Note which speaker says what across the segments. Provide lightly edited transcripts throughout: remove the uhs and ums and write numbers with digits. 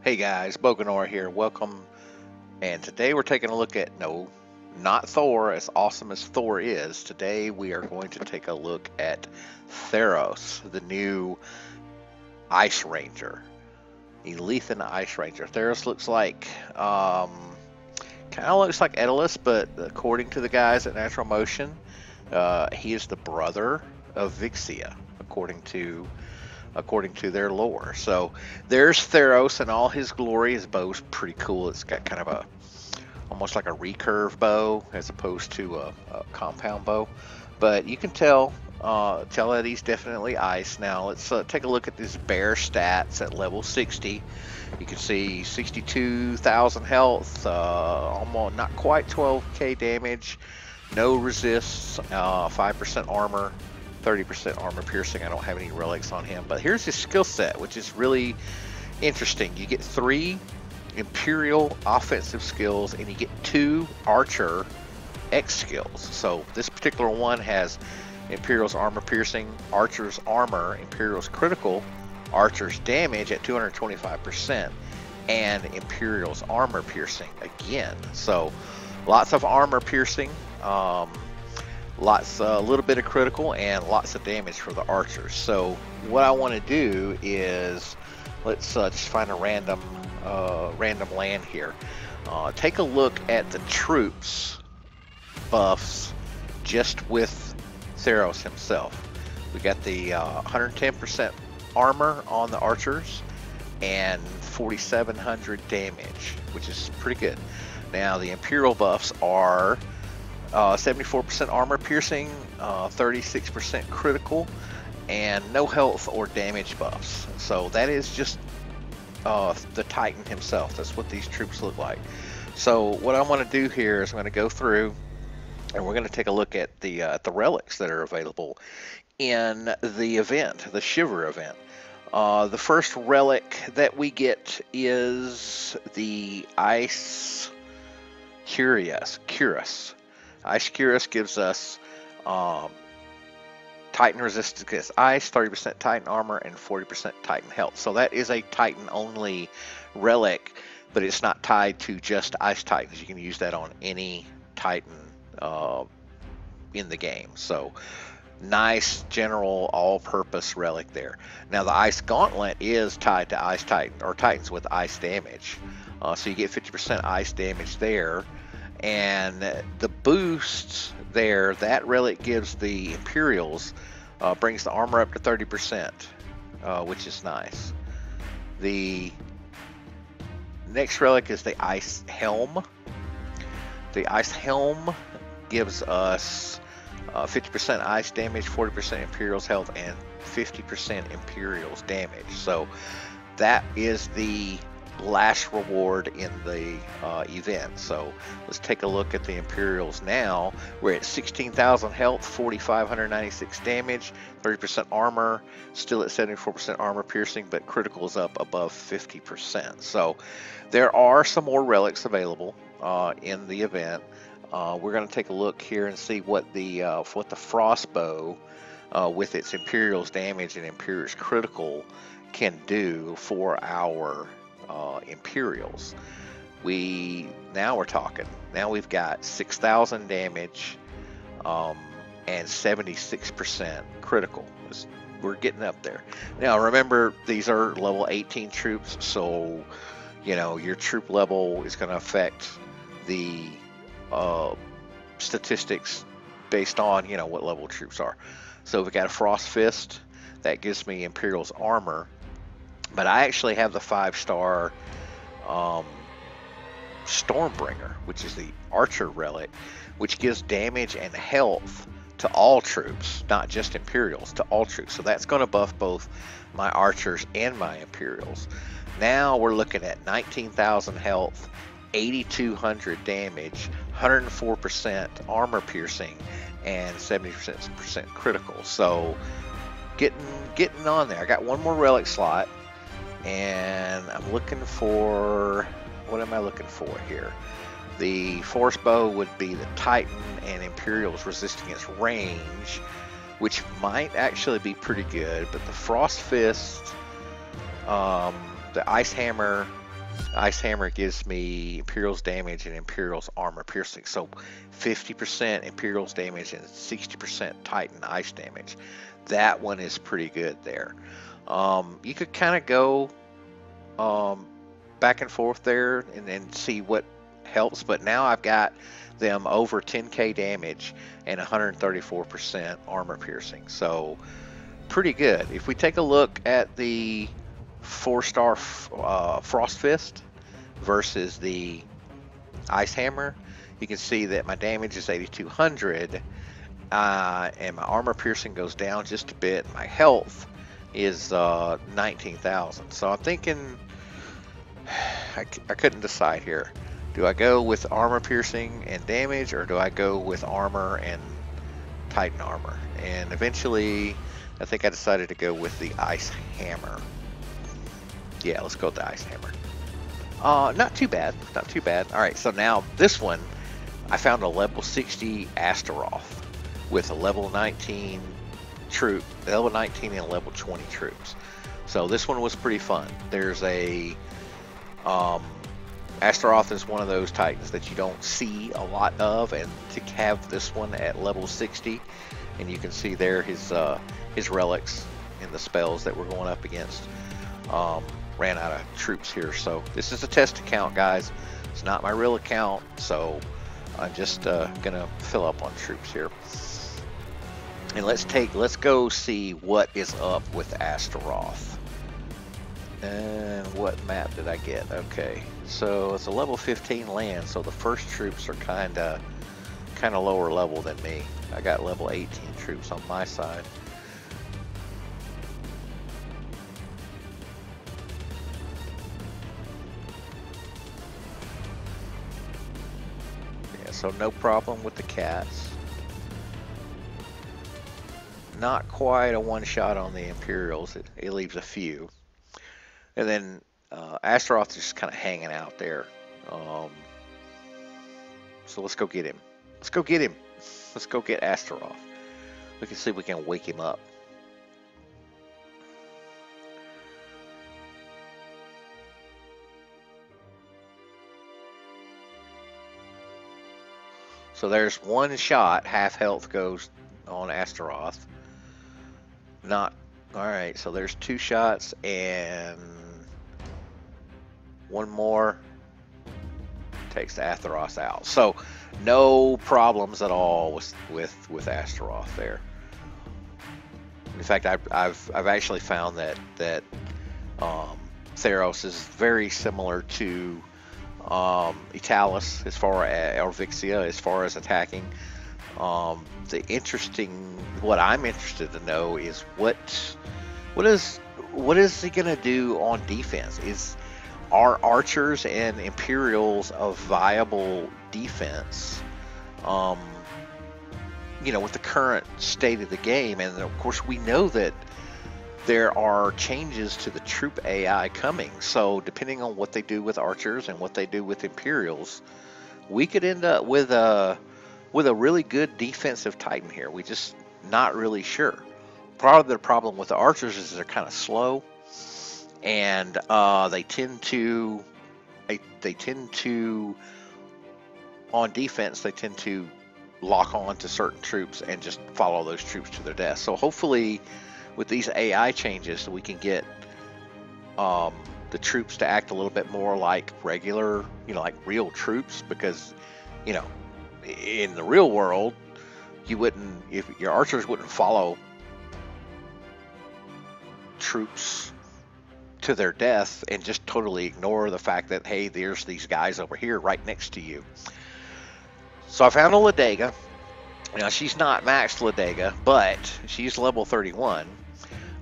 Speaker 1: Hey guys, Boganor here. Welcome. And today we're taking a look at, no, not Thor, as awesome as Thor is. Today we are going to take a look at Theros, the new Ice Ranger. Elithen Ice Ranger. Theros looks like, kind of looks like Daedalus, but according to the guys at Natural Motion, he is the brother of Vixia, according to their lore. So there's Theros in all his glory. His bow's pretty cool. It's got kind of a almost like a recurve bow as opposed to a compound bow, but you can tell that he's definitely ice. Now let's take a look at his bear stats at level 60. You can see 62,000 health, almost not quite 12k damage, no resists, 5% armor, 30% armor piercing. I don't have any relics on him, but here's his skill set, which is really interesting. You get 3 Imperial offensive skills and you get 2 Archer X skills. So this particular one has Imperial's armor piercing, Archer's armor, Imperial's critical, Archer's damage at 225%, and Imperial's armor piercing again. So lots of armor piercing, lots, a little bit of critical, and lots of damage for the archers. So what I want to do is let's just find a random land here. Take a look at the troops buffs just with Theros himself. We got the 110% armor on the archers and 4,700 damage, which is pretty good. Now the Imperial buffs are 74% armor piercing, 36% critical, and no health or damage buffs. So that is just the Titan himself. That's what these troops look like. So what I want to do here is I'm going to go through and we're going to take a look at the relics that are available in the event, the Shiver event. The first relic that we get is the Ice Cuirass. Ice Cuirass gives us Titan resistance against ice, 30% Titan armor, and 40% Titan health. So that is a Titan-only relic, but it's not tied to just Ice Titans. You can use that on any Titan in the game. So nice general all-purpose relic there. Now the Ice Gauntlet is tied to Ice Titan, or Titans with ice damage. So you get 50% ice damage there. And the boost there, that relic gives the Imperials, brings the armor up to 30%, which is nice. The next relic is the Ice Helm. The Ice Helm gives us 50% ice damage, 40% Imperials health, and 50% Imperials damage. So that is the last reward in the event. So let's take a look at the Imperials now. We're at 16,000 health, 4,596 damage, 30% armor, still at 74% armor piercing, but critical is up above 50%. So there are some more relics available in the event. We're going to take a look here and see what the Frostbow with its Imperials damage and Imperials critical can do for our Imperials. Now we're talking. Now we've got 6,000 damage and 76% critical. We're getting up there. Now remember, these are level 18 troops, so you know your troop level is going to affect the statistics based on what level troops are. So we got a Frost Fist that gives me Imperial's armor. But I actually have the 5-star Stormbringer, which is the Archer relic, which gives damage and health to all troops, not just Imperials, to all troops. So that's going to buff both my Archers and my Imperials. Now we're looking at 19,000 health, 8,200 damage, 104% armor piercing, and 70% critical. So getting on there. I got one more relic slot. And I'm looking for, what am I looking for here? The Force Bow would be the Titan and Imperials resisting its range, which might actually be pretty good. But the Frost Fist, the Ice Hammer, Ice Hammer gives me Imperial's damage and Imperial's armor piercing. So 50% Imperial's damage and 60% Titan ice damage. That one is pretty good there. You could kind of go back and forth there and see what helps, but now I've got them over 10k damage and 134% armor piercing. So pretty good. If we take a look at the 4-star Frost Fist versus the Ice Hammer, you can see that my damage is 8200 and my armor piercing goes down just a bit. My health is 19,000. So I'm thinking I couldn't decide here. Do I go with armor piercing and damage, or do I go with armor and Titan armor? And eventually I think I decided to go with the Ice Hammer. Yeah, let's go with the Ice Hammer. Not too bad, not too bad. All right, so now this one, I found a level 60 Astaroth with a level 19 troop, level 19 and level 20 troops. So this one was pretty fun. There's a Astaroth is one of those Titans that you don't see a lot of, and to have this one at level 60, and you can see there his relics and the spells that we're going up against. Ran out of troops here, so this is a test account, guys. It's not my real account, so I'm just gonna fill up on troops here. And let's go see what is up with Astaroth. And what map did I get? Okay, so it's a level 15 land, so the first troops are kind of lower level than me. I got level 18 troops on my side. Yeah, so no problem with the cats. Not quite a one-shot on the Imperials. It leaves a few. And then Astaroth is just kind of hanging out there. So let's go get him. Let's go get him. Let's go get Astaroth. We can see if we can wake him up. So there's one shot, half health goes on Astaroth. Not, alright, so there's 2 shots and one more takes the Astaroth out. So no problems at all with Astaroth there. In fact, I've actually found that Theros is very similar to Italis as far as Elvixia as far as attacking. What I'm interested to know is what is he gonna do on defense? Are archers and Imperials a viable defense? You know, with the current state of the game, and of course we know that there are changes to the troop AI coming. So depending on what they do with archers and what they do with Imperials, we could end up with a really good defensive Titan here. We just not really sure. Part of the problem with the archers is they're kind of slow, and they tend to on defense they tend to lock on to certain troops and just follow those troops to their death. So hopefully with these AI changes we can get the troops to act a little bit more like regular, like real troops, because in the real world if your archers wouldn't follow troops to their death and just totally ignore the fact that, hey, there's these guys over here right next to you. So I found a Ladega. Now she's not maxed Ladega, but she's level 31.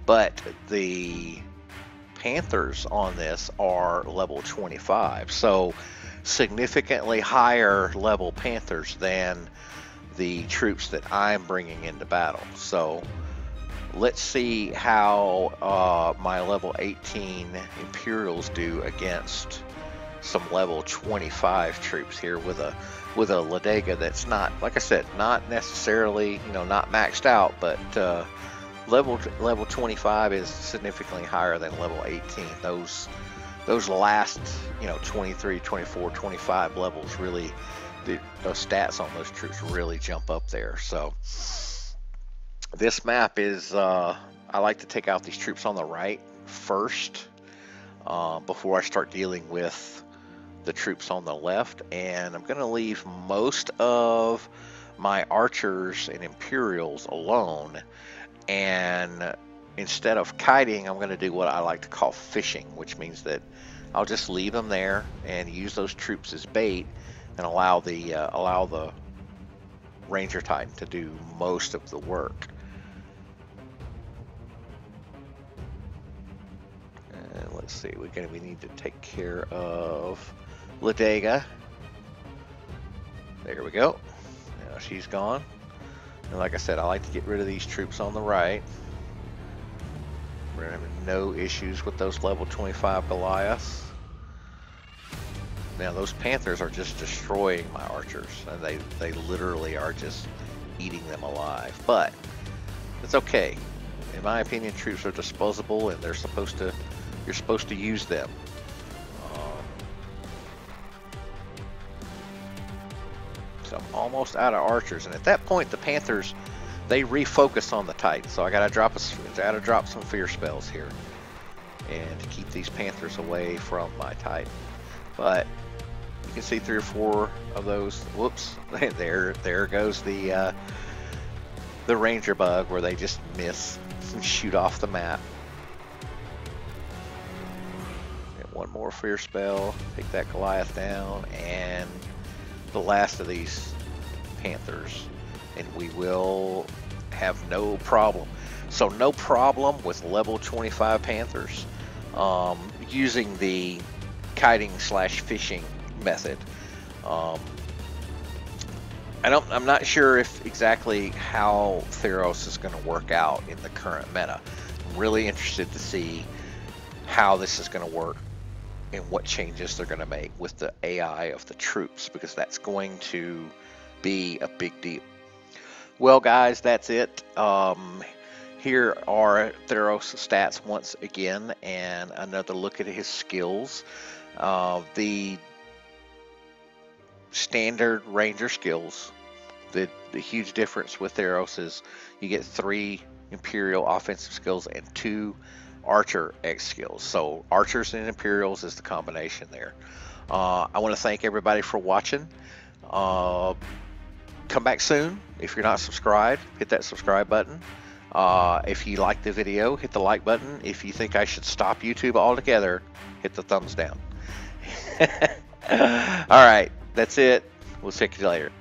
Speaker 1: But the Panthers on this are level 25, so significantly higher level Panthers than the troops that I'm bringing into battle. So let's see how my level 18 Imperials do against some level 25 troops here with a Ladega that's not, like I said, not necessarily not maxed out, but level 25 is significantly higher than level 18. those last, you know, 23, 24, 25 levels really, those stats on those troops really jump up there. So this map is, I like to take out these troops on the right first before I start dealing with the troops on the left, and I'm going to leave most of my archers and Imperials alone, and instead of kiting, I'm going to do what I like to call fishing, which means that I'll just leave them there and use those troops as bait and allow the Ranger Titan to do most of the work. And let's see, we need to take care of Ladega. There we go. Now she's gone. And like I said, I like to get rid of these troops on the right. We're gonna have no issues with those level 25 Goliaths. Now those Panthers are just destroying my archers, and they literally are just eating them alive. But it's okay. In my opinion, troops are disposable, and you're supposed to use them. So I'm almost out of archers, and at that point the Panthers, they refocus on the Titan. So I gotta drop some fear spells here, and to keep these Panthers away from my Titan. But you can see 3 or 4 of those. Whoops! There goes the Ranger bug, where they just miss and shoot off the map. And one more fear spell, take that Goliath down, and the last of these Panthers, and we will have no problem. So no problem with level 25 Panthers using the kiting / fishing method. I'm not sure if exactly how Theros is going to work out in the current meta. I'm really interested to see how this is going to work and what changes they're going to make with the AI of the troops, because that's going to be a big deal. Well guys, that's it. Here are Theros' stats once again, and another look at his skills. The standard Ranger skills, the huge difference with Theros is you get 3 Imperial offensive skills and 2 Archer X skills. So Archers and Imperials is the combination there. I want to thank everybody for watching. Come back soon. If you're not subscribed, hit that subscribe button. If you like the video, hit the like button. If you think I should stop YouTube altogether, hit the thumbs down. All right, that's it. We'll see you later.